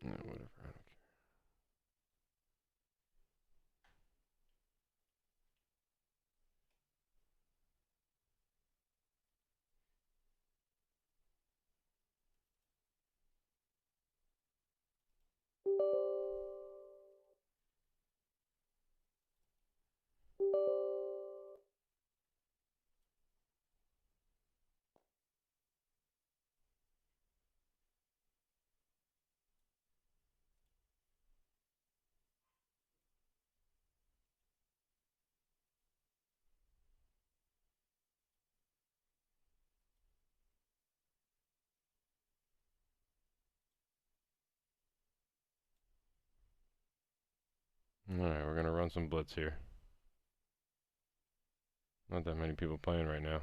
Whatever. I don't care. Alright, we're gonna run some blitz here. Not that many people playing right now. I'm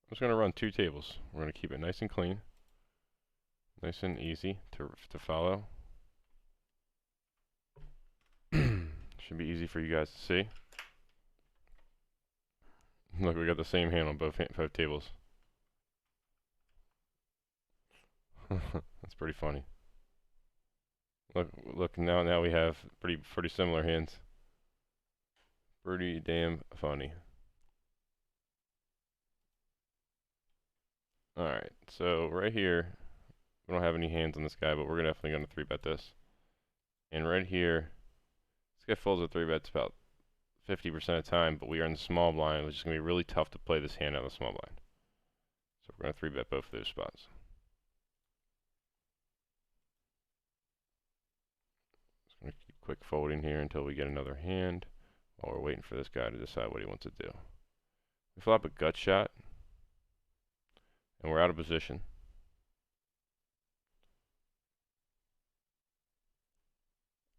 just gonna run 2 tables. We're gonna keep it nice and clean. Nice and easy to follow. Should be easy for you guys to see. Look, we got the same hand on both tables. That's pretty funny. Look now we have pretty similar hands. Pretty damn funny. Alright, so right here, we don't have any hands on this guy, but we're definitely going to 3-bet this. And right here, this guy folds with 3-bets about 50% of the time, but we are in the small blind, which is going to be really tough to play this hand out of the small blind. So we're going to 3-bet both of those spots. Just going to keep quick folding here until we get another hand, while we're waiting for this guy to decide what he wants to do. We flop a gut shot, and we're out of position.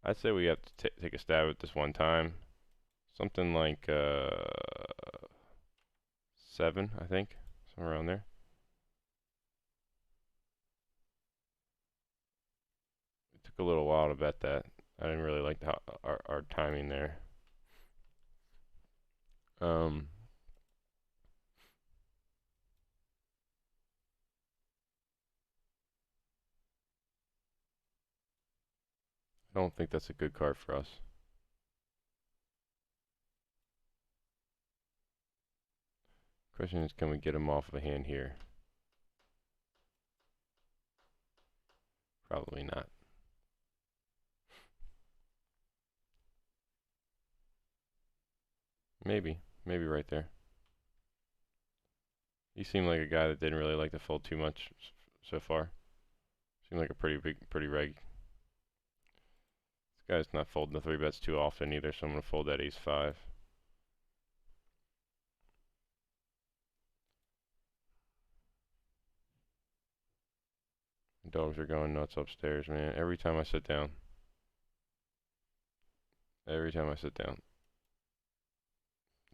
I'd say we have to take a stab at this one time. Something like 7, I think. Somewhere around there. It took a little while to bet that. I didn't really like our timing there. I don't think that's a good card for us. Question is, can we get him off of a hand here? Probably not. Maybe right there. He seemed like a guy that didn't really like to fold too much so far. Seemed like a pretty reg. This guy's not folding the 3-bets too often either, so I'm going to fold that ace-5. Dogs are going nuts upstairs, man. Every time I sit down.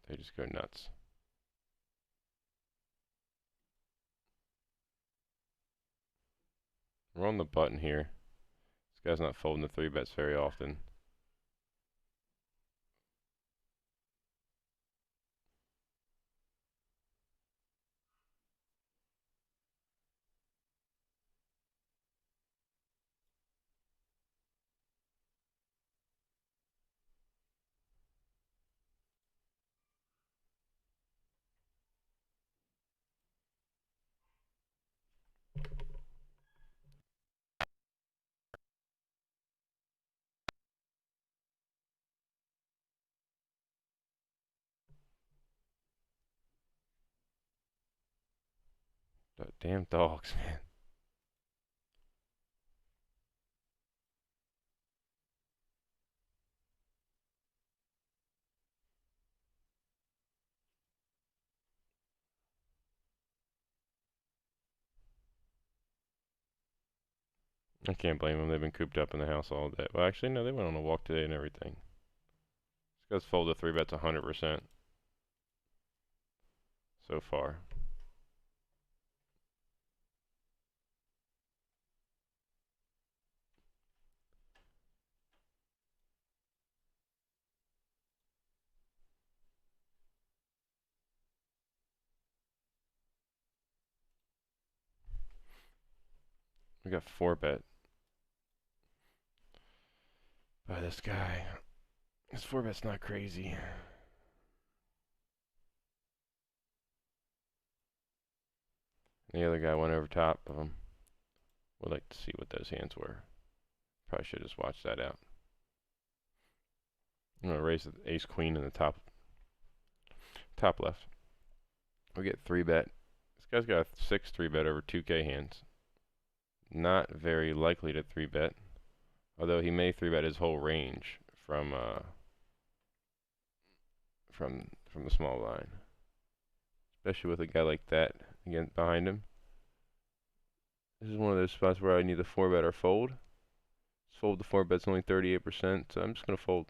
They just go nuts. We're on the button here. This guy's not folding the 3-bets very often. Damn dogs, man. I can't blame them. They've been cooped up in the house all day. Well, actually, no, they went on a walk today and everything. This guy's folded 3-bets 100% so far. We got 4-bet by this guy. This 4-bet's not crazy. The other guy went over top of him. Would like to see what those hands were. Probably should just watch that out. I'm gonna raise the ace queen in the top left. We get 3-bet. This guy's got a 6 3-bet over 2K hands. Not very likely to 3-bet, although he may 3-bet his whole range from the small line, especially with a guy like that again behind him. This is one of those spots where I need the 4-bet or fold. Let's fold. The 4-bet's only 38%, so I'm just gonna fold.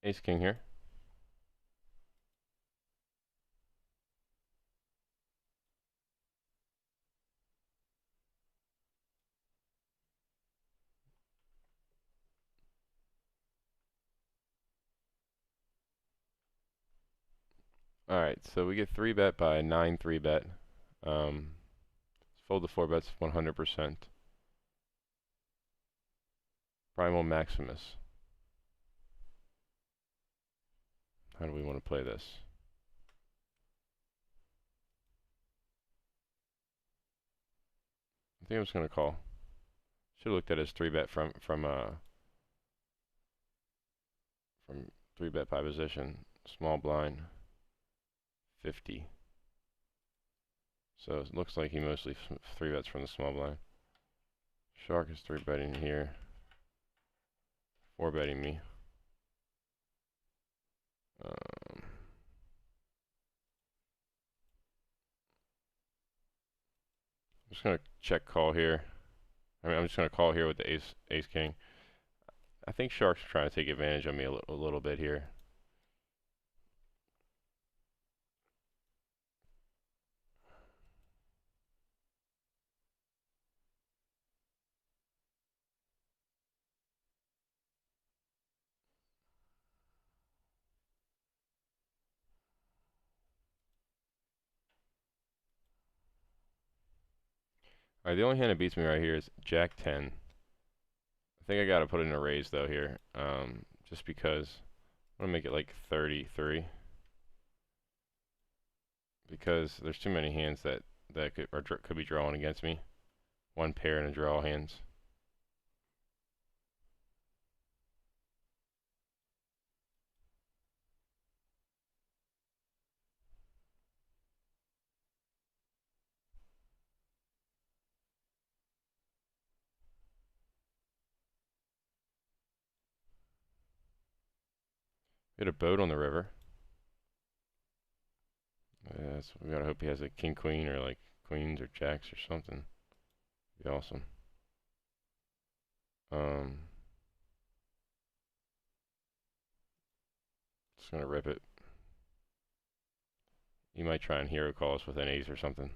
Ace king here. Alright, so we get 3-bet by 9 3-bet. Let's fold the 4-bets 100%. Primal Maximus. How do we want to play this? I think I'm just gonna call. Should have looked at his 3-bet from 3-bet by position. Small blind 50. So it looks like he mostly 3-bets from the small blind. Shark is 3-betting here. 4-betting me. I'm just gonna check call here. I'm just gonna call here with the ace king. I think Shark's trying to take advantage of me a little bit here. Alright, the only hand that beats me right here is Jack 10. I think I gotta put in a raise though here, just because I want to make it like 33. Because there's too many hands that could be drawing against me. One pair and a draw hands. We had a boat on the river. So we gotta hope he has a king queen or like queens or jacks or something. Be awesome. Just gonna rip it. You might try and hero call us with an ace or something.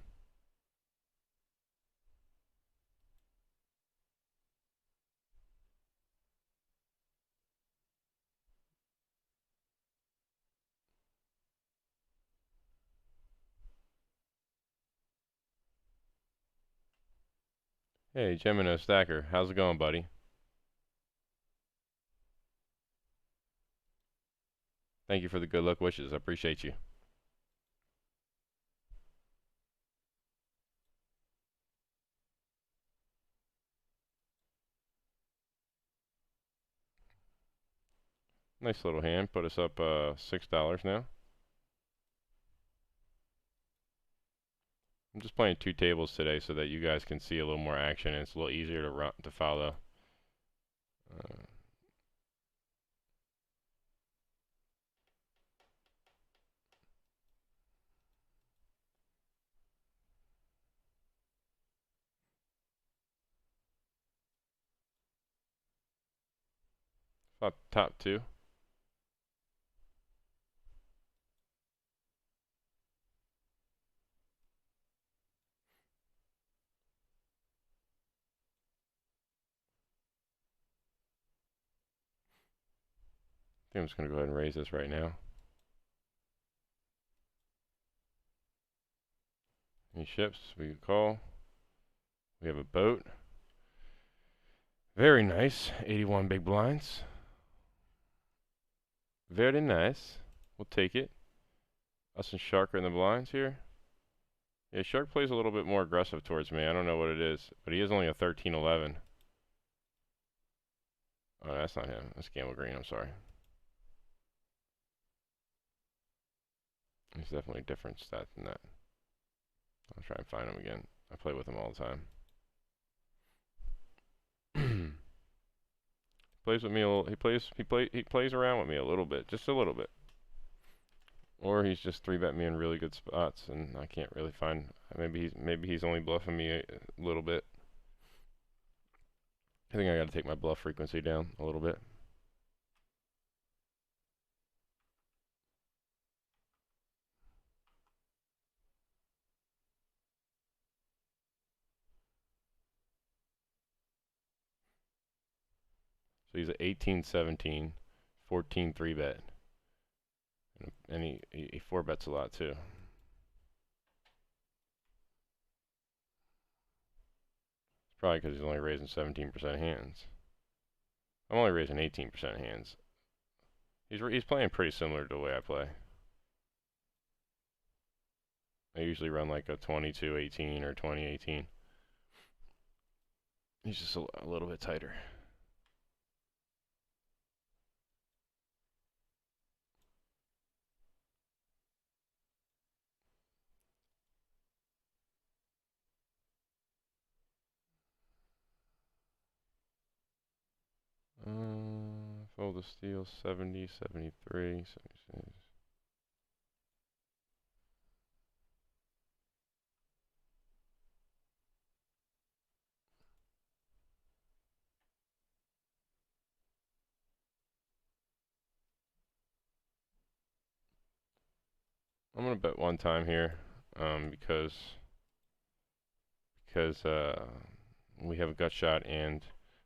Hey, Gemino Stacker, how's it going, buddy? Thank you for the good luck wishes. I appreciate you. Nice little hand. Put us up $6 now. I'm just playing 2 tables today so that you guys can see a little more action and it's a little easier to follow. Top 2. I'm just going to go ahead and raise this right now. Any ships we can call? We have a boat. Very nice. 81 big blinds. Very nice. We'll take it. Us and Shark are in the blinds here. Yeah, Shark plays a little bit more aggressive towards me. I don't know what it is, but he is only a 13-11. Oh, that's not him. That's Gamble Green. I'm sorry. He's definitely a different stat than that. I'll try and find him again. I play with him all the time. Plays with me a little. He plays around with me a little bit, just a little bit. Or he's just 3-bet me in really good spots, and I can't really find. Maybe he's only bluffing me a little bit. I think I got to take my bluff frequency down a little bit. So he's at 18-17, 14 3-bet, and he 4-bets a lot too. It's probably because he's only raising 17% hands. I'm only raising 18% hands. He's playing pretty similar to the way I play. I usually run like a 22-18 or 20-18. He's just a little bit tighter. Fold the steel 70, 73, 76. I'm gonna bet one time here, because we have a gut shot and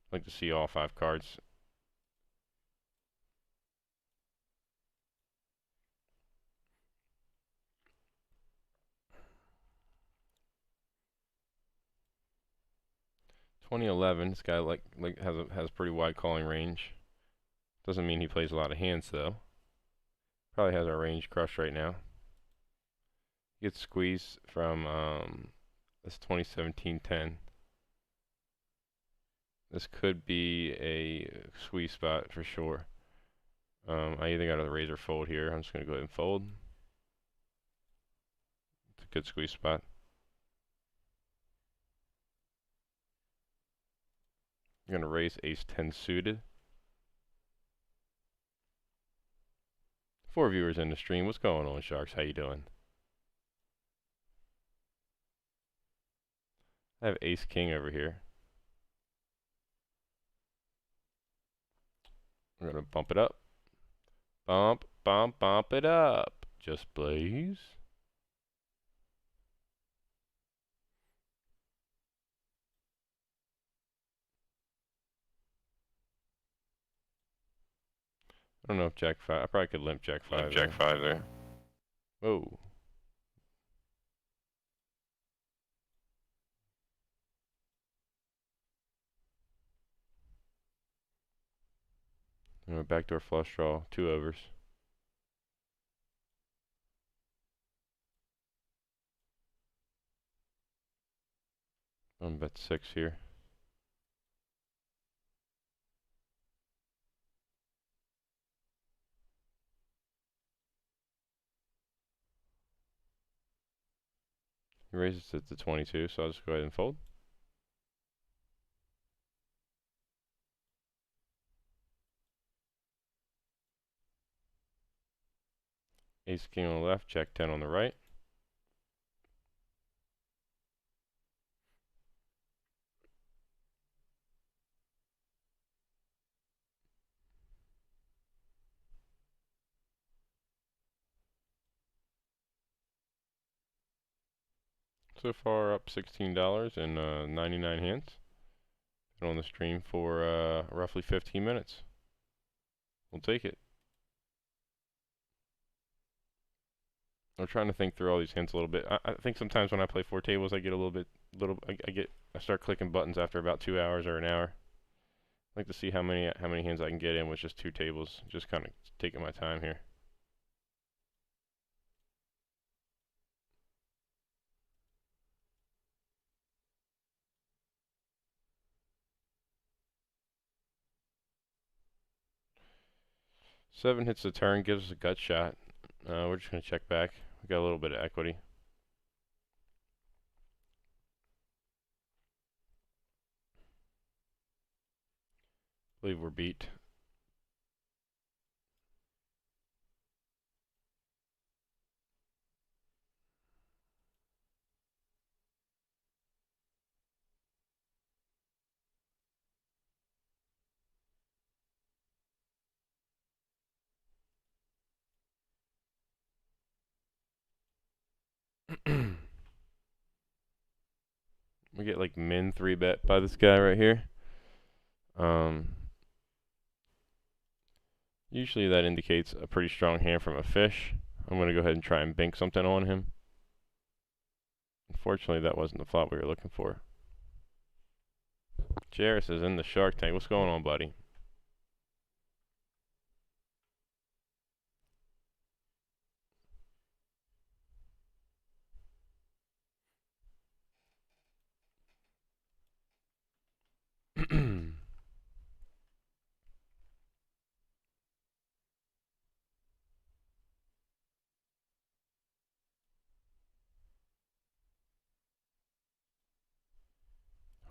I'd like to see all 5 cards. This guy has pretty wide calling range. Doesn't mean he plays a lot of hands though. Probably has our range crushed right now. Gets squeezed from this 2017-10. This could be a squeeze spot for sure. I either got to raise or fold here. I'm just going to go ahead and fold. It's a good squeeze spot. I'm going to raise ace-10 suited. 4 viewers in the stream. What's going on, Sharks? How you doing? I have ace-king over here. We're going to bump it up. Bump, bump, bump it up. Just please. I don't know if Jack 5. I probably could limp Jack 5. Limp Jack 5 there. Whoa. Backdoor flush draw. 2 overs. I'm bet 6 here. He raises it to 22, so I'll just go ahead and fold. Ace king on the left, Jack 10 on the right. So far up $16 in 99 hands. Been on the stream for roughly 15 minutes. We'll take it. I'm trying to think through all these hands a little bit. I think sometimes when I play 4 tables, I get a little bit, I start clicking buttons after about 2 hours or an hour. I like to see how many hands I can get in with just 2 tables. Just kind of taking my time here. Seven hits the turn, gives us a gut shot. We're just gonna check back. We got a little bit of equity. I believe we're beat. We get like min 3-bet by this guy right here. Usually that indicates a pretty strong hand from a fish. I'm going to go ahead and try and bank something on him. Unfortunately, that wasn't the flop we were looking for. Jairus is in the Shark Tank. What's going on, buddy?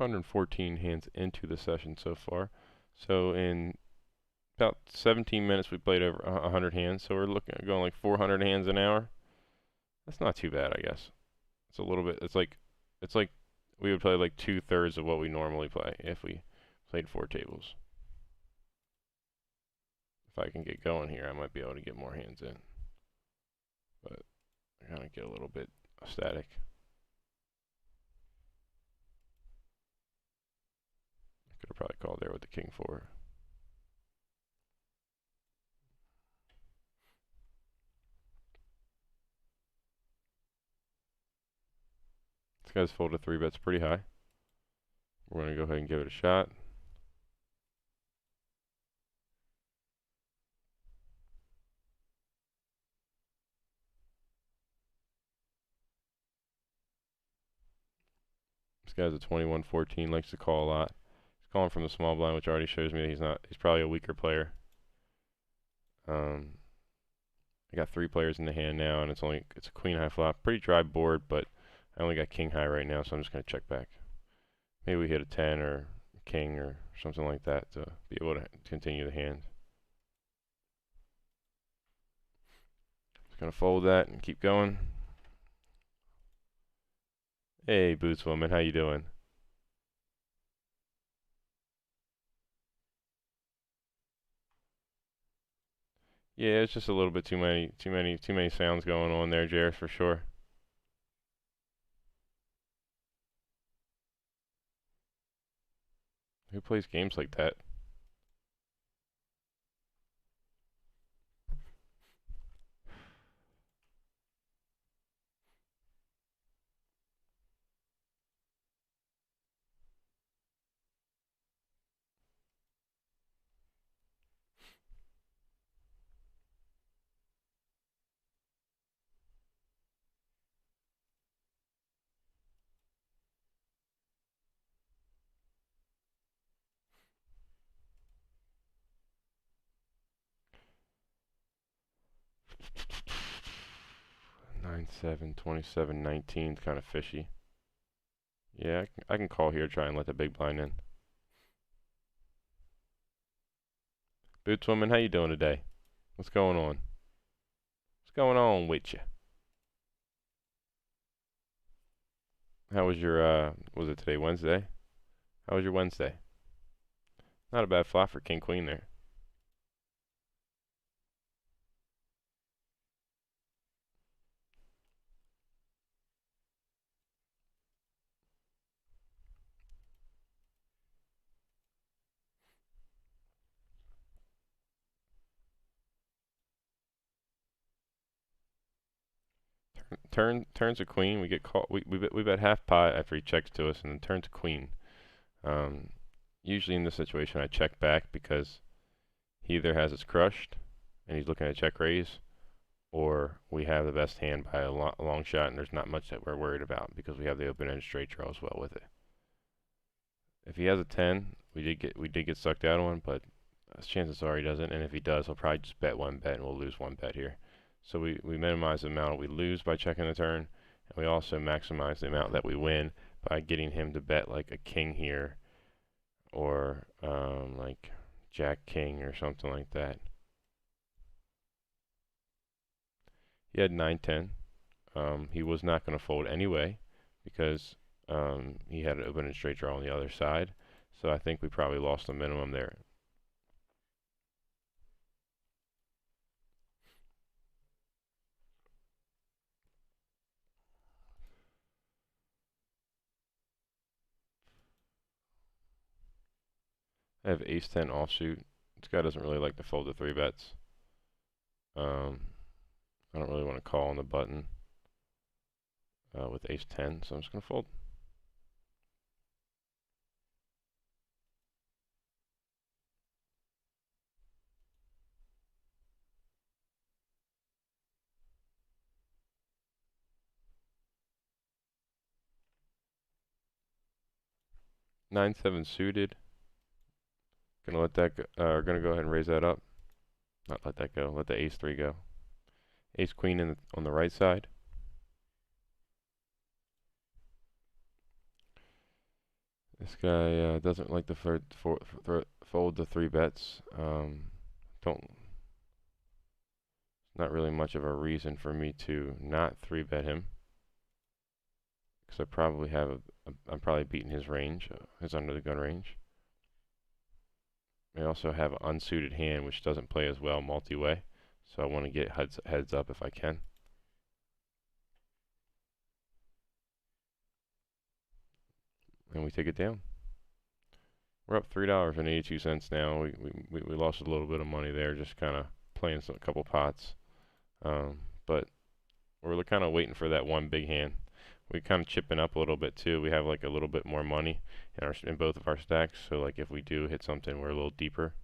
$114 hands into the session so far. So in about 17 minutes, we played over 100 hands. So we're looking at going like 400 hands an hour. That's not too bad, I guess. It's a little bit. It's like we would play like 2/3 of what we normally play if we played 4 tables. If I can get going here, I might be able to get more hands in. But I kind of get a little bit static. Could have probably called there with the king 4. This guy's folded 3-bets pretty high. We're going to go ahead and give it a shot. This guy's a 21-14, likes to call a lot. He's calling from the small blind, which already shows me that he's probably a weaker player. I got 3 players in the hand now, and it's a queen high flop. Pretty dry board, but I only got king high right now, so I'm just going to check back. Maybe we hit a 10 or a king or something like that to be able to continue the hand. Just going to fold that and keep going. Hey, Boots Woman, how you doing? Yeah, it's just a little bit too many sounds going on there, Jairus, for sure. Who plays games like that? Nine, 7, 27, 19 is kind of fishy. Yeah, I can call here, try and let the big blind in. Boots Woman, how you doing today? What's going on? What's going on with you? How was your, was it today, Wednesday? How was your Wednesday? Not a bad flop for King Queen there. turns a queen. We get caught. We bet half pot after he checks to us, and then turns a queen. Um, Usually in this situation, I check back because he either has us crushed, and he's looking at check raise, or we have the best hand by a long shot, and there's not much that we're worried about because we have the open-ended straight draw as well with it. If he has a 10, we did get sucked out on, but chances are he doesn't, and if he does, he'll probably just bet one bet, and we'll lose one bet here. So we minimize the amount we lose by checking the turn, and we also maximize the amount that we win by getting him to bet like a king here, or like Jack King or something like that. He had 9-10. He was not going to fold anyway because he had an open and straight draw on the other side. So I think we probably lost the minimum there. I have ace-10 offsuit. This guy doesn't really like to fold the 3-bets. I don't really want to call on the button with ace-10, so I'm just going to fold. Nine-seven suited. Gonna let that go, gonna go ahead and raise that up. Not let that go. Let the ace-3 go. Ace-queen on the right side. This guy doesn't like to fold the 3-bets. Not really much of a reason for me to not 3-bet him, because I probably have I'm probably beating his range, his under the gun range. I also have an unsuited hand which doesn't play as well multi-way, so I want to get heads up if I can. And we take it down. We're up $3.82 now. We lost a little bit of money there, just kind of playing a couple pots. But we're kind of waiting for that one big hand. We're kind of chipping up a little bit too. We have like a little bit more money in both of our stacks. So like if we do hit something, we're a little deeper.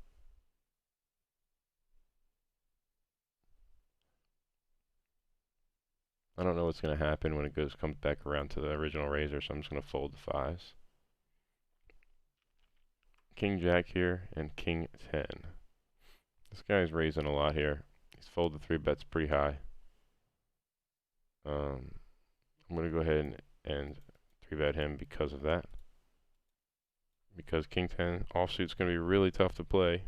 I don't know what's going to happen when it comes back around to the original raiser, so I'm just going to fold the 5s. King Jack here and King 10. This guy's raising a lot here. He's folded 3-bets pretty high. I'm going to go ahead and 3-bet him because of that. Because King 10 offsuit's going to be really tough to play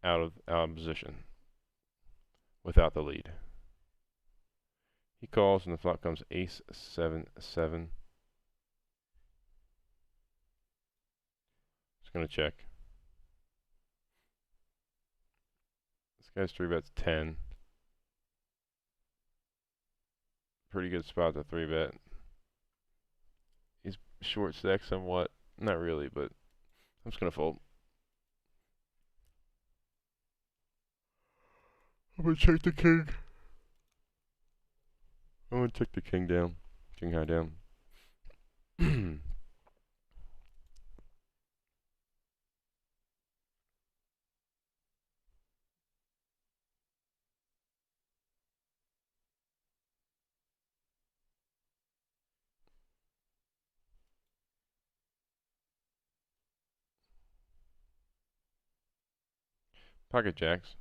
out of position without the lead. He calls and the flop comes ace-7-7. Just going to check. This guy's 3-bets 10. Pretty good spot to 3-bet. He's short stack somewhat. Not really, but I'm just going to fold. I'm going to check the king. I'm going to check the king down. King high down. Pocket jacks.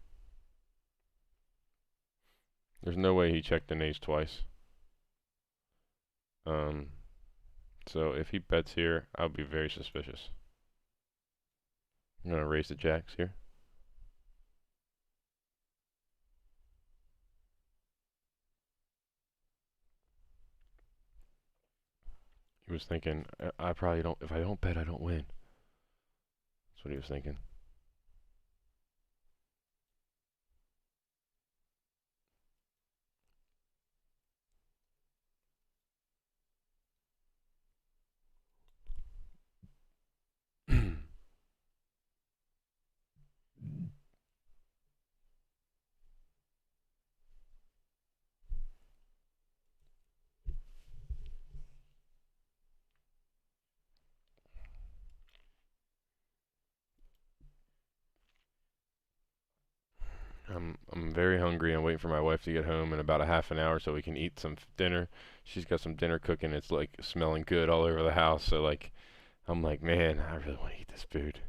There's no way he checked an ace twice. So if he bets here, I'll be very suspicious. I'm going to raise the jacks here. He was thinking, I probably don't, if I don't bet, I don't win. That's what he was thinking. I'm very hungry. I'm waiting for my wife to get home in about a half an hour so we can eat some dinner. She's got some dinner cooking. It's like smelling good all over the house. So like I'm like, man, I really want to eat this food.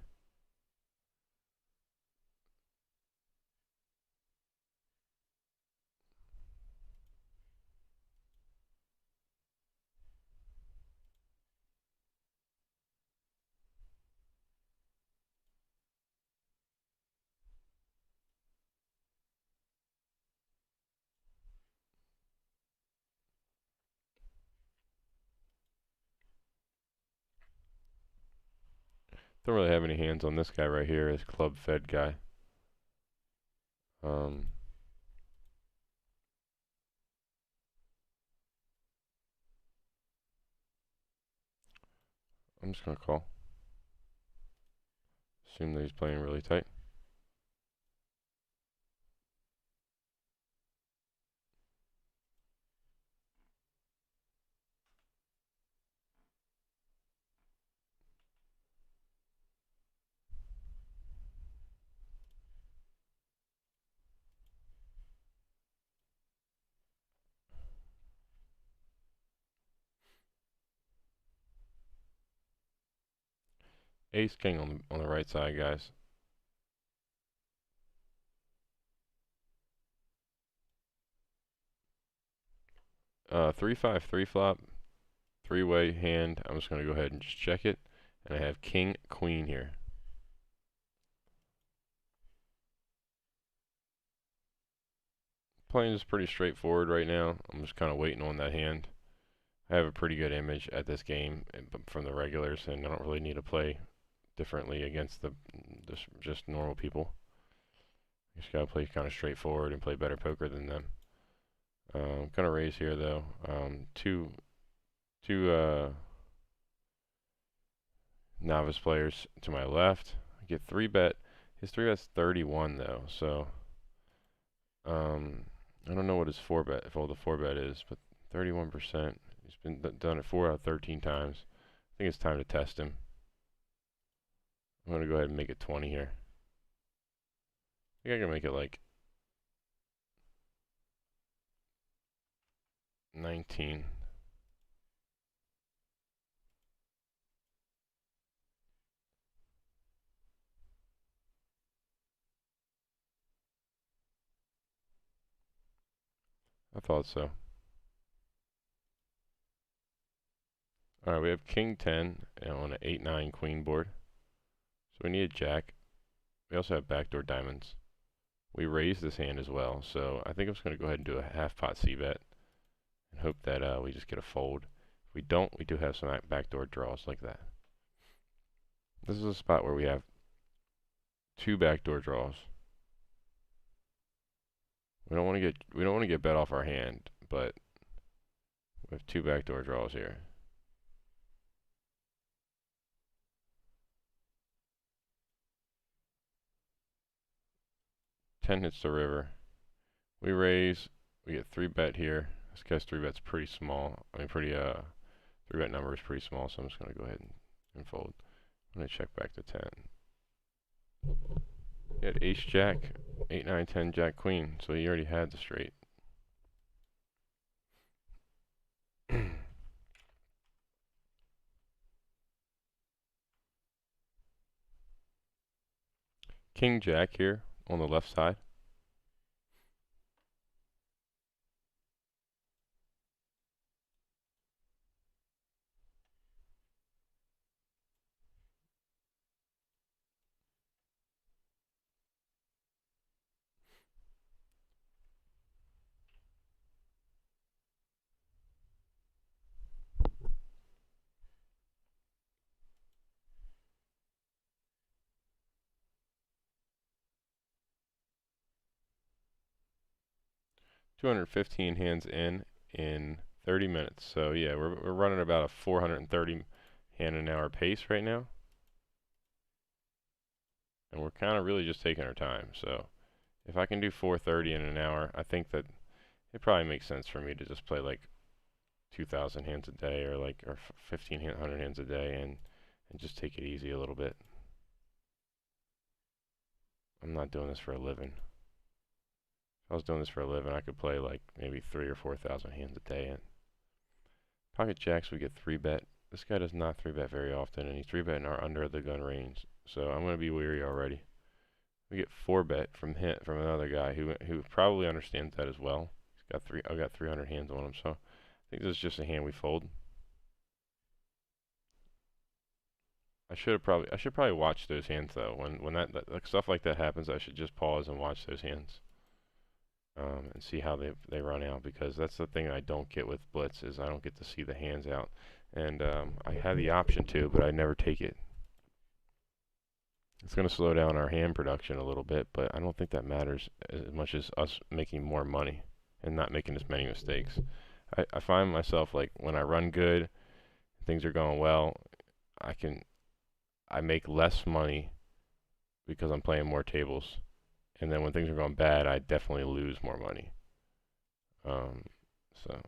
Don't really have any hands on this guy right here, this club fed guy. Um, I'm just gonna call. Assume that he's playing really tight. Ace king on the right side, guys. 3-5-3 flop, three-way hand. I'm just gonna go ahead and just check it, and I have king queen here. Playing is pretty straightforward right now. I'm just kind of waiting on that hand. I have a pretty good image at this game from the regulars, and I don't really need to play differently against the just normal people. You just gotta play kind of straightforward and play better poker than them. Gonna raise here though. Two novice players to my left. I get 3-bet. His 3-bet's 31 though, so I don't know what his 4-bet, if all the 4-bet is, but 31%. He's been done it 4 out of 13 times. I think it's time to test him. I'm gonna go ahead and make it 20 here. I think I can make it like 19. I thought so. Alright, we have king 10 on an 8-9 queen board. So we need a jack. We also have backdoor diamonds. We raise this hand as well, so I think I'm just going to go ahead and do a half pot c-bet and hope that we just get a fold. If we don't, we do have some backdoor draws like that. This is a spot where we have 2 backdoor draws. We don't want to get bet off our hand, but we have 2 backdoor draws here. 10 hits the river. We raise. We get 3-bet here. This guy's 3-bet's pretty small. I mean, 3-bet number is pretty small, so I'm just going to go ahead and fold. I'm going to check back to 10. He had ace jack, 8, 9, 10, jack queen, so he already had the straight. King jack here on the left side. $215 hands in 30 minutes. So yeah, we're running about a 430 hand an hour pace right now. And we're kind of really just taking our time. So if I can do 430 in an hour, I think that it probably makes sense for me to just play like 2,000 hands a day or 1,500 hands a day and just take it easy a little bit. I'm not doing this for a living. If I was doing this for a living, I could play like maybe 3 or 4,000 hands a day. And pocket jacks, we get 3-bet. This guy does not 3-bet very often, and he's 3-betting our under the gun range. So I'm going to be weary already. We get 4-bet from another guy who probably understands that as well. I've got 300 hands on him, so I think this is just a hand we fold. I should probably watch those hands though. When that like stuff like that happens, I should just pause and watch those hands, and see how they run out, because that's the thing I don't get with blitz is I don't get to see the hands out, and I have the option to, but I never take it. It's going to slow down our hand production a little bit, but I don't think that matters as much as us making more money and not making as many mistakes. I find myself like when I run good, things are going well, I make less money because I'm playing more tables. And then when things are going bad, I definitely lose more money. So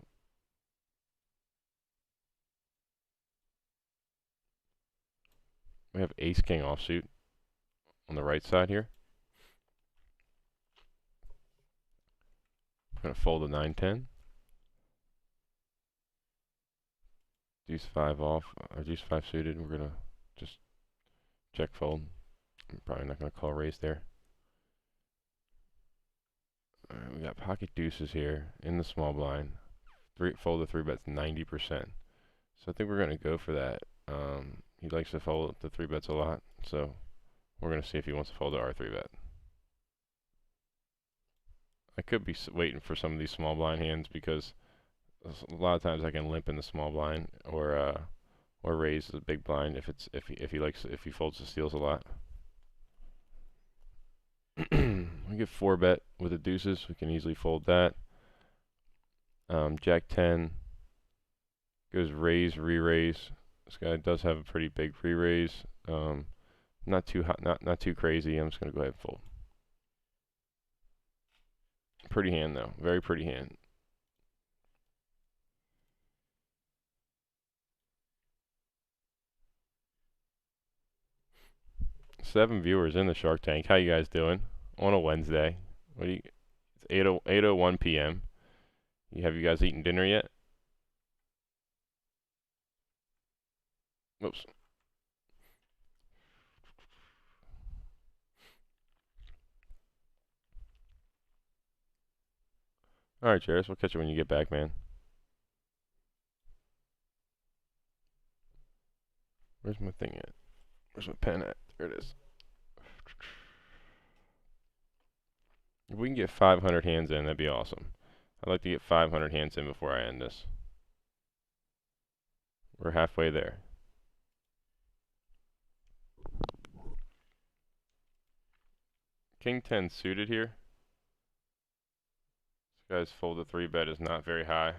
we have ace king offsuit on the right side here. I'm going to fold a 9-10. Deuce 5 off, or deuce 5 suited. We're going to just check fold. I'm probably not going to call raise there. Alright, we got pocket deuces here in the small blind. Fold the 3-bets 90%. So I think we're going to go for that. He likes to fold the 3-bets a lot, so we're going to see if he wants to fold the R3-bet. I could be waiting for some of these small blind hands because a lot of times I can limp in the small blind or raise the big blind if he folds the steals a lot. We get 4-bet with the deuces. We can easily fold that. Jack 10 goes raise, re-raise. This guy does have a pretty big re-raise. Not too hot, not too crazy. I'm just gonna go ahead and fold. Pretty hand though, very pretty hand. Seven viewers in the Shark Tank. How you guys doing on a Wednesday? It's 8:01 p.m. Have you guys eaten dinner yet? Whoops. All right, Jairus. We'll catch you when you get back, man. Where's my thing at? Where's my pen at? There it is. If we can get 500 hands in, that'd be awesome. I'd like to get 500 hands in before I end this. We're halfway there. King 10 suited here. This guy's folded 3-bet is not very high.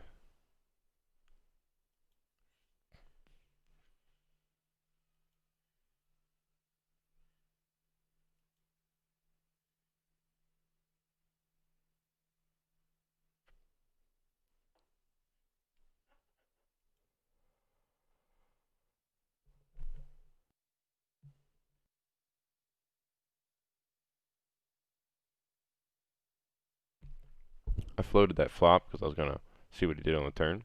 I floated that flop because I was going to see what he did on the turn.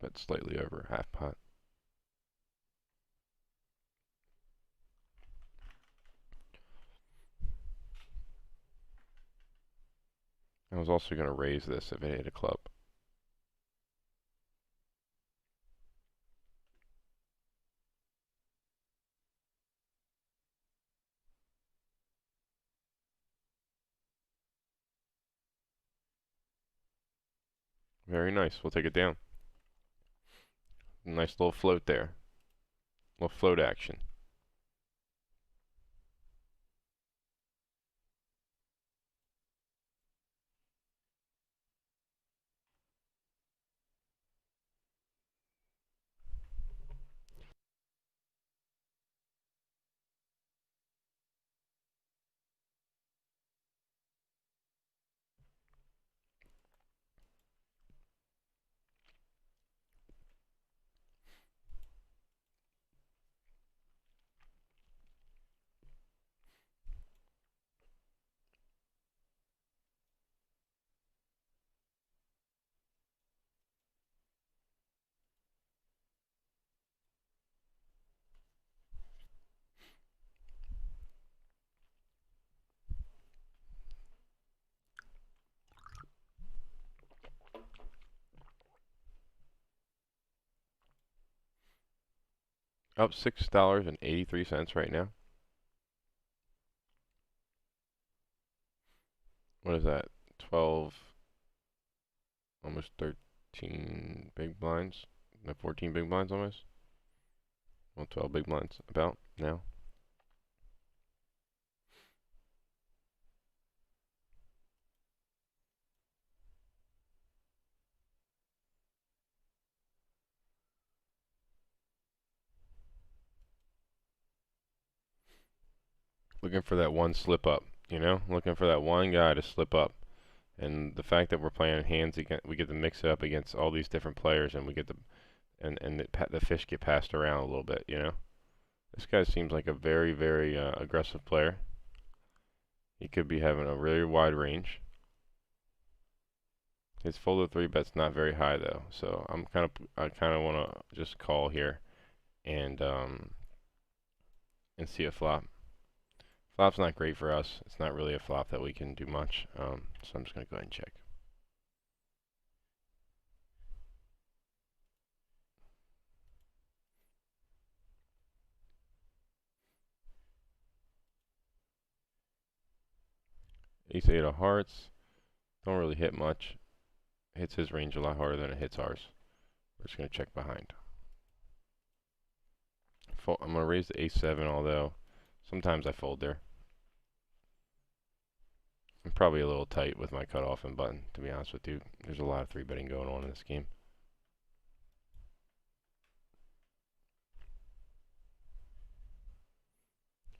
Bet slightly over half pot. I was also going to raise this if it hit a club. Very nice. We'll take it down. Nice little float there. Little float action. Up $6.83 right now. What is that? 12, almost 13 big blinds. No, 14 big blinds almost. Well, 12 big blinds about now. Looking for that one slip up, you know? Looking for that one guy to slip up. And the fact that we're playing hands, we get to mix it up against all these different players, and we get to, and the fish get passed around a little bit, you know? This guy seems like a very, very aggressive player. He could be having a really wide range. His folded three bet's not very high though, so I kind of want to just call here and see a flop. Flop's not great for us. It's not really a flop that we can do much. So I'm just gonna go ahead and check. Ace eight of hearts. Don't really hit much. Hits his range a lot harder than it hits ours. We're just gonna check behind. I'm gonna raise the ace seven, although sometimes I fold there. I'm probably a little tight with my cutoff and button, to be honest with you. There's a lot of three betting going on in this game.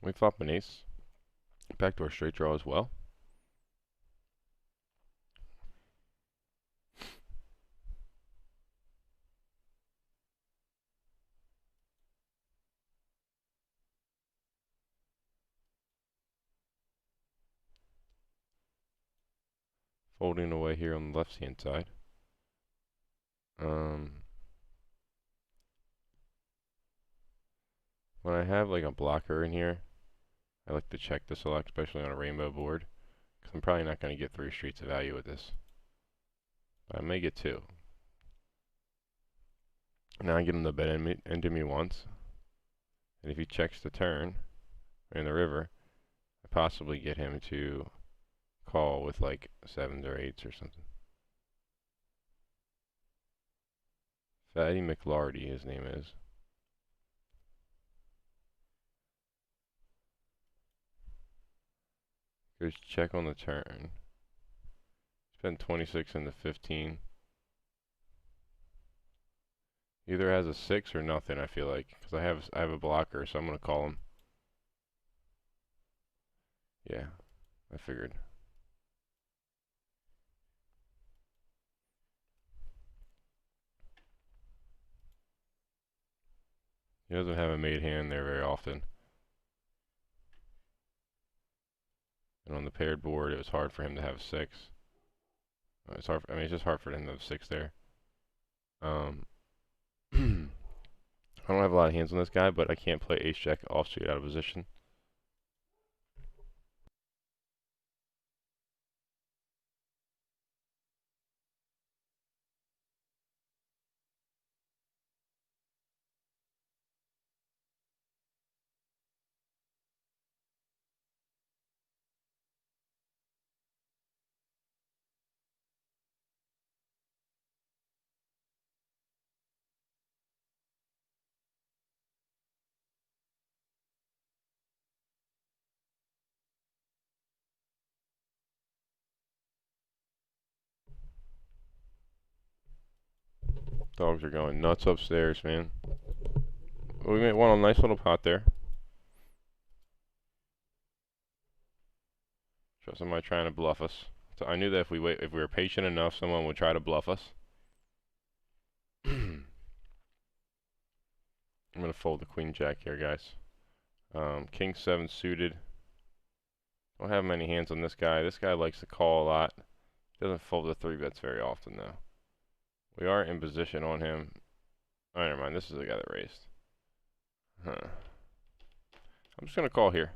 We flop an ace. Backdoor straight draw as well. Folding away here on the left hand side. When I have like a blocker in here, I like to check the select, especially on a rainbow board, because I'm probably not going to get 3 streets of value with this. But I may get 2. Now I get him to bet into me once, and if he checks the turn in the river, I possibly get him to call with like 7s or 8s or something. Fatty McLarty, his name is. Goes check on the turn. Spend 26 into 15. Either has a 6 or nothing, I feel like, because I have a blocker, so I'm gonna call him. Yeah, I figured. He doesn't have a made hand there very often. And on the paired board, it was hard for him to have 6. It's hard. I mean, it's just hard for him to have 6 there. I don't have a lot of hands on this guy, but I can't play ace jack offsuit out of position. Dogs are going nuts upstairs, man. We made one a nice little pot there. So somebody trying to bluff us. So I knew that if we were patient enough, someone would try to bluff us. I'm gonna fold the queen jack here, guys. King 7 suited. Don't have many hands on this guy. This guy likes to call a lot. Doesn't fold the 3 bets very often though. We are in position on him. Oh, never mind. This is the guy that raised. Huh. I'm just gonna call here.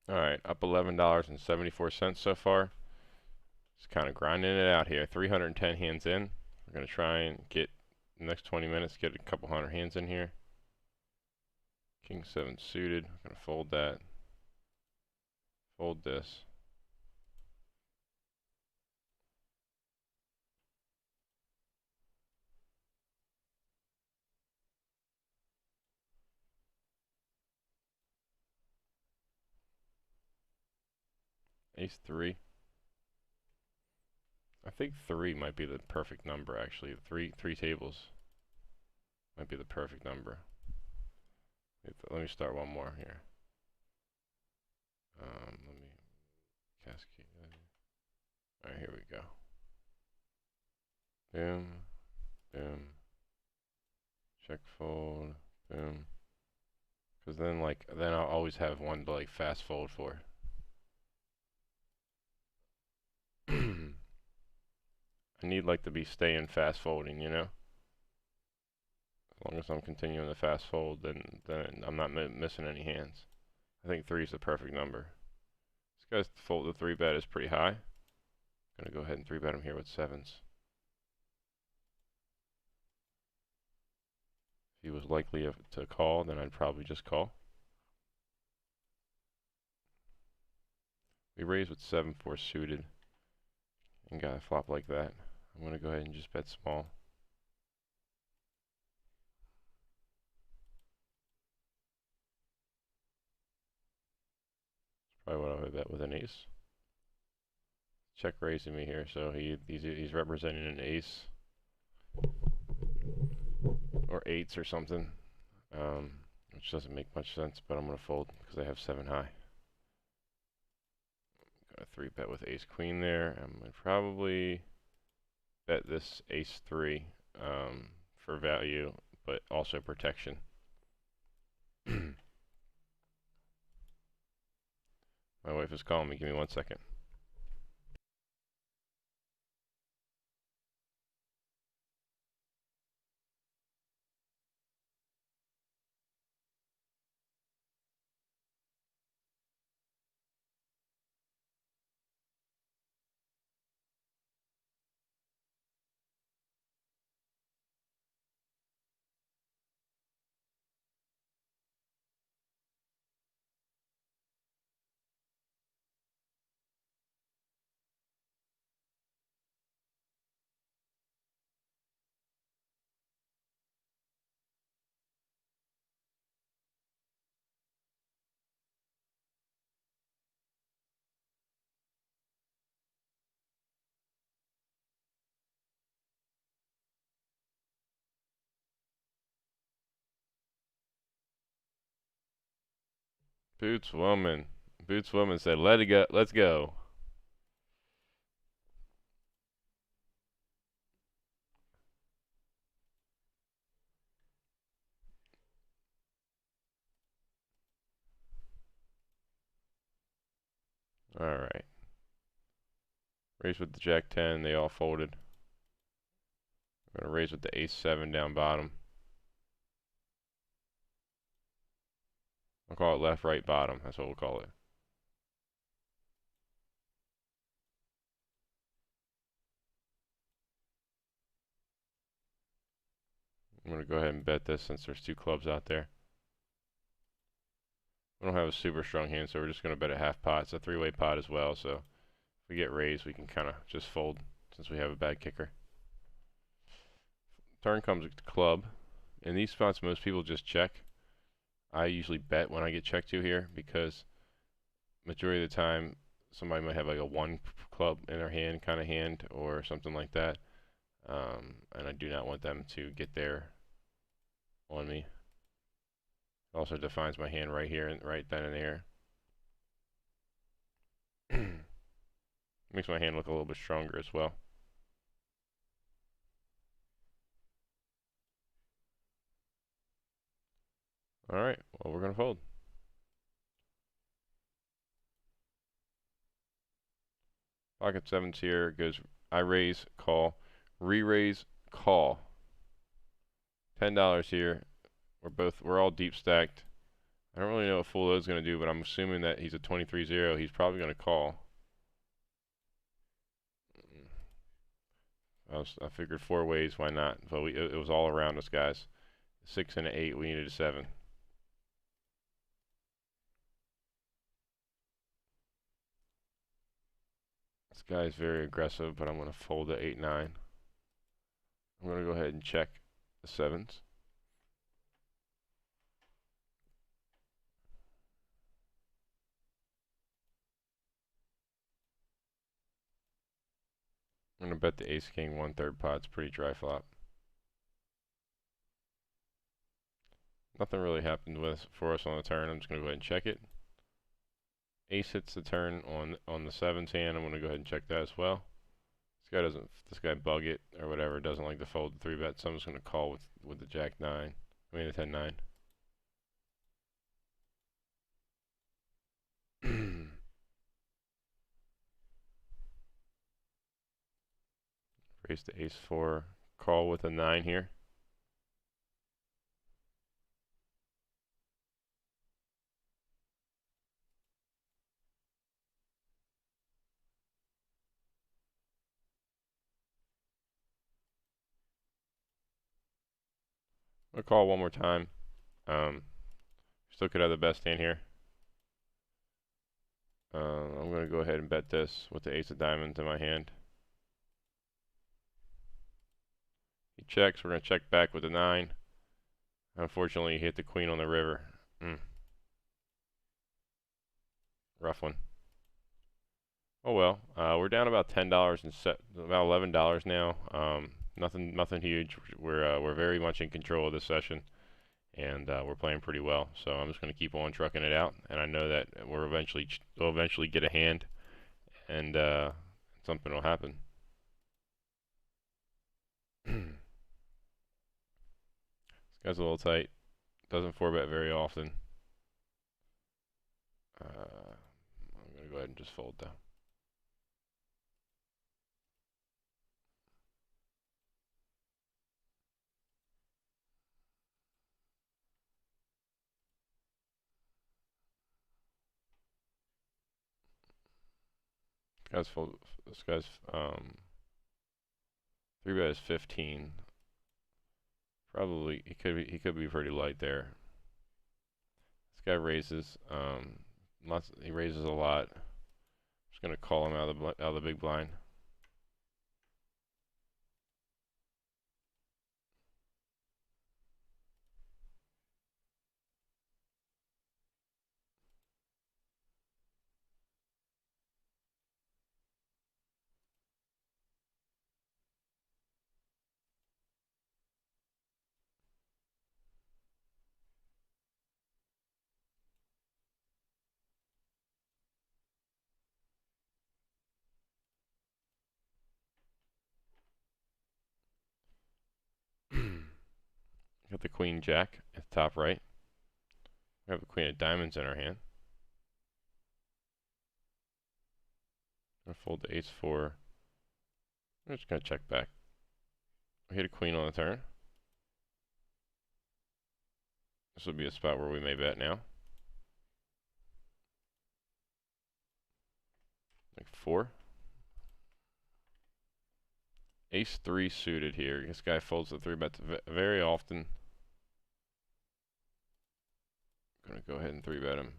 Alright, up $11.74 so far. Just kind of grinding it out here. 310 hands in. We're going to try and get the next 20 minutes, get a couple hundred hands in here. King 7 suited. I'm going to fold that. Fold this. Ace 3. I think 3 might be the perfect number, actually. Three tables might be the perfect number. Let me start one more here. Let me cascade that. Alright, here we go. Boom, boom. Check fold, boom. Because then I'll always have one to like fast fold for. I need like to be staying fast folding, you know? As long as I'm continuing the fast fold, then I'm not missing any hands. I think 3 is the perfect number. This guy's fold, the 3 bet is pretty high. I'm gonna go ahead and 3 bet him here with 7s. If he was likely to call, then I'd probably just call. We raise with 7-4 suited and got a flop like that. I'm going to go ahead and just bet small. That's probably what I would bet with an ace. Check raising me here, so he's representing an ace or 8s or something, which doesn't make much sense, but I'm going to fold because I have 7 high. Got a 3 bet with ace queen there. I'm going to probably bet this ace 3 for value, but also protection. My wife is calling me. Give me 1 second. Boots Woman said, "Let it go. Let's go." All right. Raise with the Jack 10. They all folded. We're gonna raise with the Ace 7 down bottom. I'll call it left, right, bottom. That's what we'll call it. I'm going to go ahead and bet this since there's 2 clubs out there. We don't have a super strong hand, so we're just going to bet a half pot. It's a 3-way pot as well, so if we get raised, we can kind of just fold since we have a bad kicker. Turn comes with the club. In these spots, most people just check. I usually bet when I get checked to here because majority of the time somebody might have like a 1 club in their hand kind of hand or something like that, and I do not want them to get there on me. Also defines my hand right here and right then and there. Makes my hand look a little bit stronger as well. Alright, well, we're going to fold. Pocket 7's here. Goes, I raise, call, re-raise, call. $10 here. We're all deep stacked. I don't really know what full load's going to do, but I'm assuming that he's a 23-0. He's probably going to call. I figured 4 ways, why not? But it was all around us, guys. 6 and an 8, we needed a 7. This guy's very aggressive, but I'm going to fold the 8-9. I'm going to go ahead and check the 7s. I'm going to bet the ace-king 1/3 pot. It's pretty dry flop. Nothing really happened for us on the turn. I'm just going to go ahead and check it. Ace hits the turn on the 7s hand. I'm going to go ahead and check that as well. This guy bug it or whatever, doesn't like to fold the 3-bet, so I'm just going to call with the jack-9. I mean the 10-9. Raise the ace-4, call with a 9 here. I'll call one more time. Still could have the best hand here. I'm going to go ahead and bet this with the ace of diamonds in my hand. He checks. We're going to check back with the 9. Unfortunately, he hit the queen on the river. Rough one. Oh well. We're down about $10 and about $11 now. Nothing huge. We're very much in control of this session, and we're playing pretty well. So I'm just going to keep on trucking it out, and I know that we'll eventually get a hand, and something will happen. This guy's a little tight. Doesn't 4-bet very often. I'm going to go ahead and just fold though. This guy's 3-bet is 15. Probably he could be pretty light there. This guy raises he raises a lot. Just gonna call him out of the big blind. Got the queen jack at the top right. We have the queen of diamonds in our hand. I'm gonna fold the ace-4. I'm just gonna check back. We hit a queen on the turn. This would be a spot where we may bet now. Like 4. Ace-3 suited here. This guy folds the 3-bets very often. I'm gonna go ahead and 3-bet him.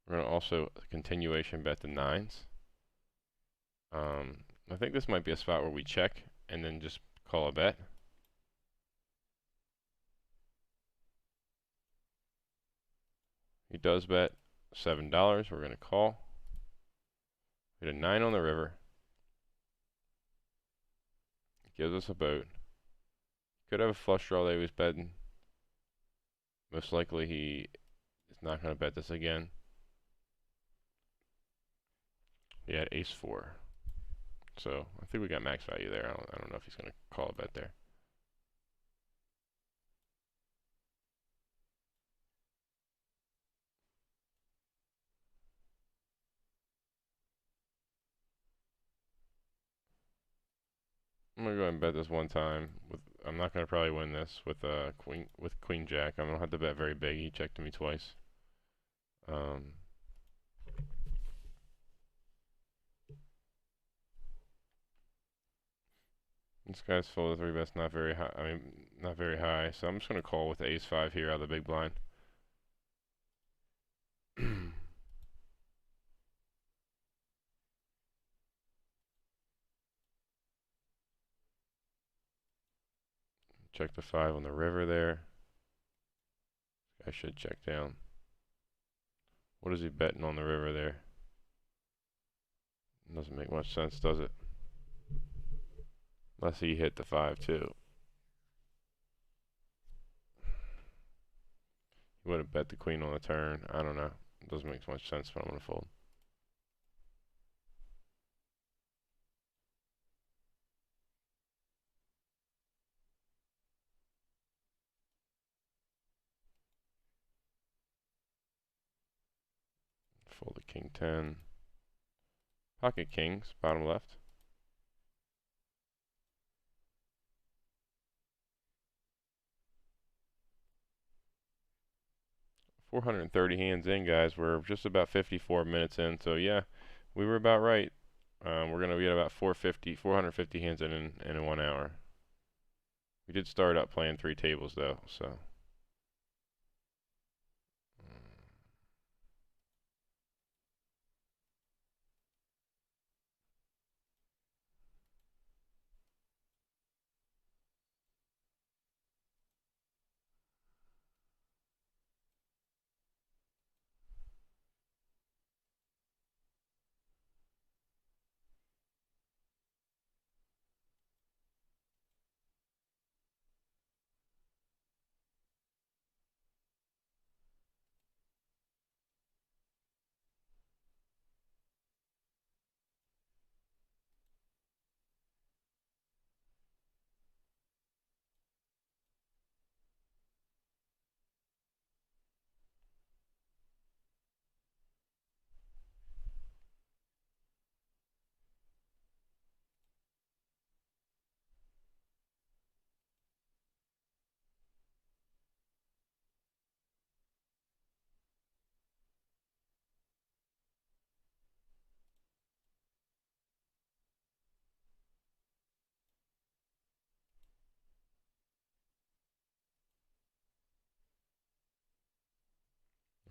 We're gonna also continuation bet the 9s. I think this might be a spot where we check and then just call a bet. He does bet $7. We're gonna call. We hit a 9 on the river. Gives us a boat. Could have a flush draw that he was betting. Most likely he is not going to bet this again. He had ace-4. So I think we got max value there. I don't know if he's going to call a bet there. I'm gonna go ahead and bet this one time. I'm not gonna probably win this with queen jack. I'm gonna have to bet very big. He checked me twice. This guy's full of three bets, not very high. I mean, not very high. So I'm just gonna call with the ace five here out of the big blind. Check the five on the river there. I should check down. What is he betting on the river there? Doesn't make much sense, does it? Unless he hit the five too. He would have bet the queen on the turn. I don't know. It doesn't make much sense, but I'm gonna fold. Fold the king 10. Pocket kings, bottom left. $430 hands in, guys. We're just about 54 minutes in, so yeah, we were about right. We're gonna be at about 450 hands in 1 hour. We did start up playing 3 tables though, so.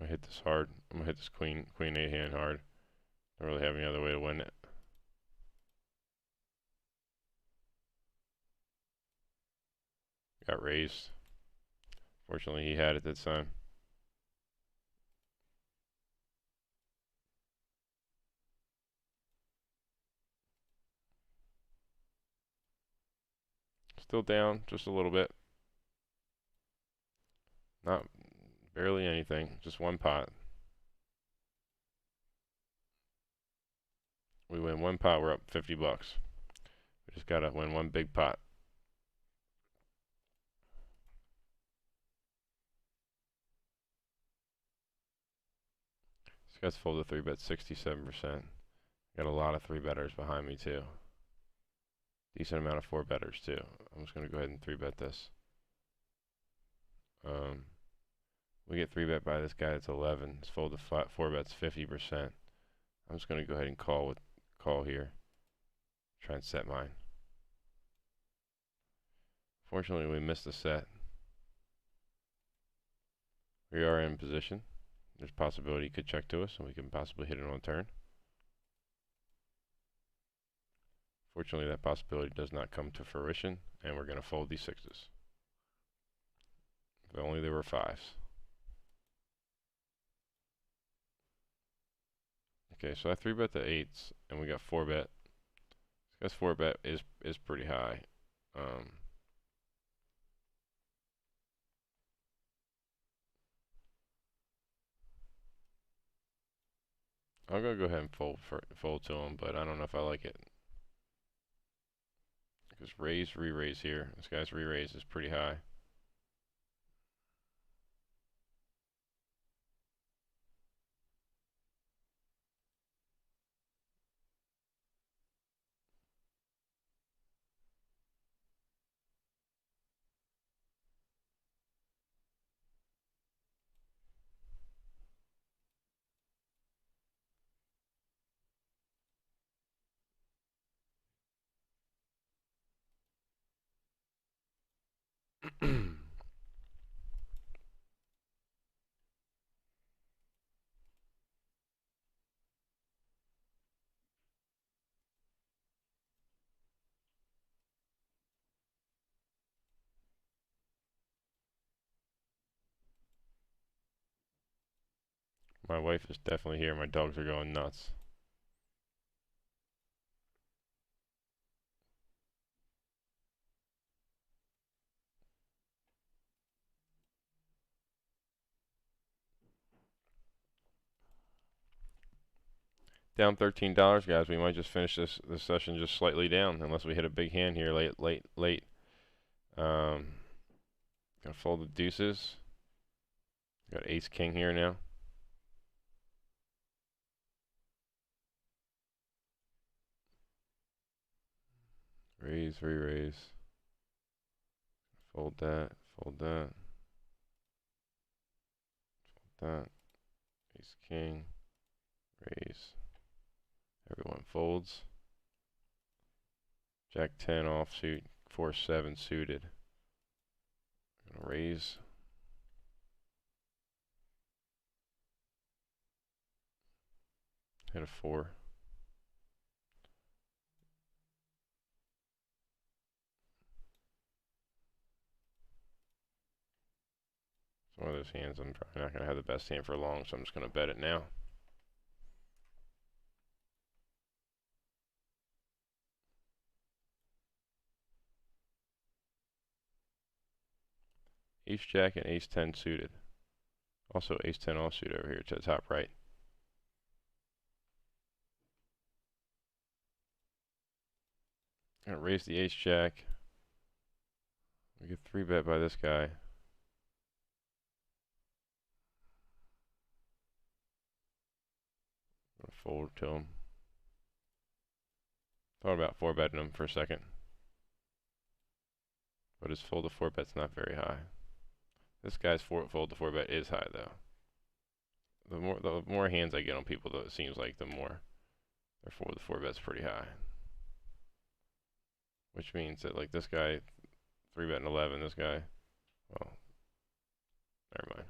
I hit this hard. I'm gonna hit this queen 8 hand hard. Don't really have any other way to win it. Got raised. Fortunately, he had it this time. Still down just a little bit. Not barely anything. Just one pot. We win one pot, we're up 50 bucks. We just gotta win one big pot. This guy's folded 3-bet 67%. Got a lot of 3-betters behind me too. Decent amount of 4-betters too. I'm just gonna go ahead and 3-bet this. We get 3-bet by this guy that's 11. It's folded 4-bets 50%. I'm just gonna go ahead and call here. Try and set mine. Fortunately, we missed the set. We are in position. There's a possibility he could check to us, and we can possibly hit it on turn. Fortunately, that possibility does not come to fruition, and we're going to fold these 6s. If only there were 5s. Okay, so I 3-bet the 8s, and we got 4-bet. This guy's 4-bet is pretty high. I'm gonna go ahead and fold to him, but I don't know if I like it. Because raise, re-raise here. This guy's re-raise is pretty high. My wife is definitely here. My dogs are going nuts. Down $13, guys. We might just finish this session just slightly down, unless we hit a big hand here late. Gonna fold the deuces. Got ace king here now. Raise, re-raise. Fold that, fold that. Fold that. Ace king. Raise. Everyone folds. Jack 10 offsuit. 4-7 suited. Gonna raise. Hit a 4. It's one of those hands I'm probably not gonna have the best hand for long, so I'm just gonna bet it now. Ace Jack and Ace 10 suited. Also Ace 10 offsuit over here to the top right. Gonna raise the Ace Jack. We get 3-bet by this guy. Gonna fold to him. Thought about 4-betting him for a second. But his fold to 4-bet's not very high. This guy's fold to 4-bet is high though. The more hands I get on people, though, it seems like the more their fold to 4-bet's pretty high. Which means that like this guy 3-betting 11, this guy, well, never mind.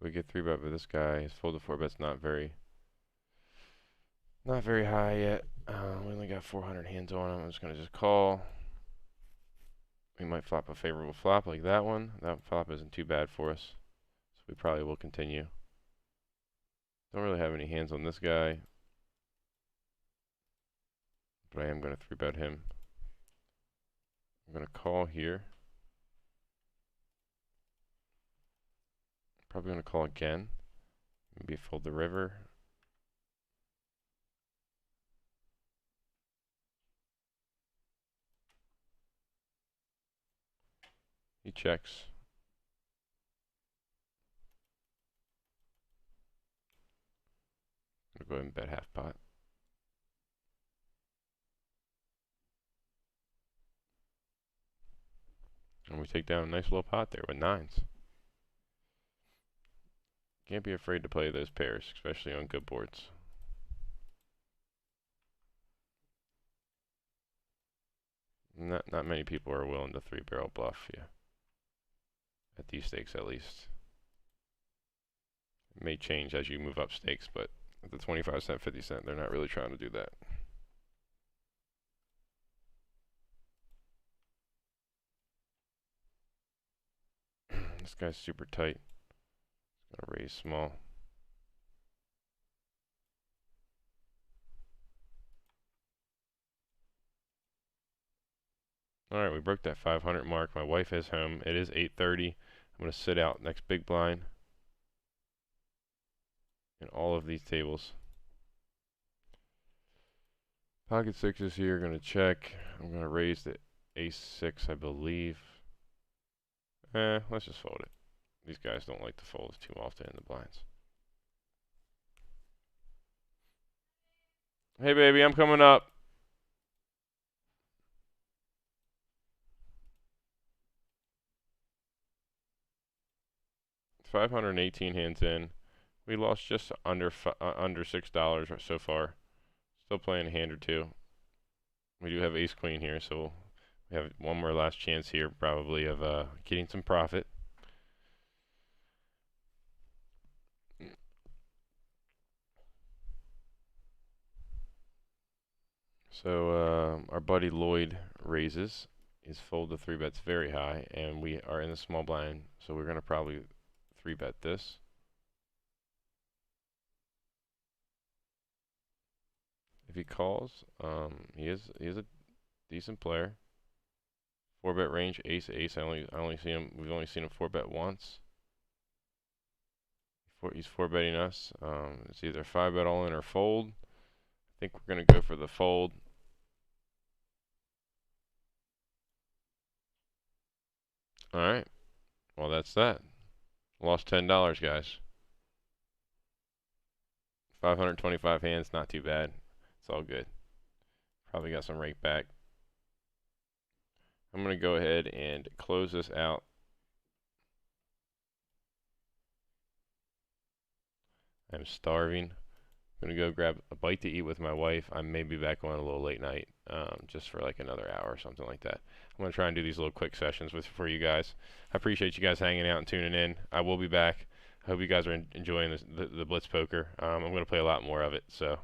We get 3-bet with this guy. His fold to 4-bet's not very high yet. We only got 400 hands on him. I'm just gonna call. We might flop a favorable flop like that one. That flop isn't too bad for us, so we probably will continue. Don't really have any hands on this guy, but I am gonna 3-bet him. I'm gonna call here. Probably gonna call again. Maybe fold the river. He checks. I'm gonna go ahead and bet half pot. And we take down a nice little pot there with 9s. Can't be afraid to play those pairs, especially on good boards. Not many people are willing to 3-barrel bluff you. At these stakes, at least. It may change as you move up stakes, but at the 25-cent, 50-cent, they're not really trying to do that. This guy's super tight. He's gonna raise small. Alright, we broke that 500 mark. My wife is home. It is 8:30. I'm going to sit out next big blind in all of these tables. Pocket sixes here, gonna check. I'm gonna raise the ace six, I believe. Let's just fold it. These guys don't like to fold too often in the blinds. Hey baby, I'm coming up. $518 hands in. We lost just under $6 so far. Still playing a hand or two. We do have ace queen here, so we have one more last chance here, probably, of getting some profit. So our buddy Lloyd raises. His fold to 3-bets very high, and we are in the small blind, so we're going to probably 3-bet this. If he calls, he is a decent player. 4-bet range, ace ace. I only see him. We've only seen him 4-bet once. He's 4-betting us. It's either 5-bet all in or fold. I think we're gonna go for the fold. All right. Well, that's that. Lost $10, guys. 525 hands, not too bad. It's all good. Probably got some rake back. I'm going to go ahead and close this out. I'm starving. I'm going to go grab a bite to eat with my wife. I may be back on a little late night, just for like another hour or something like that. I'm going to try and do these little quick sessions for you guys. I appreciate you guys hanging out and tuning in. I will be back. I hope you guys are enjoying the Blitz Poker. I'm going to play a lot more of it. So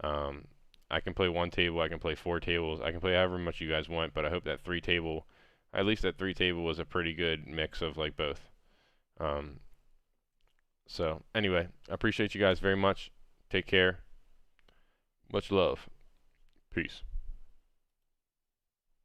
I can play 1 table. I can play 4 tables. I can play however much you guys want, but I hope that 3 table, at least that 3 table was a pretty good mix of like both. So anyway, I appreciate you guys very much. Take care. Much love. Peace.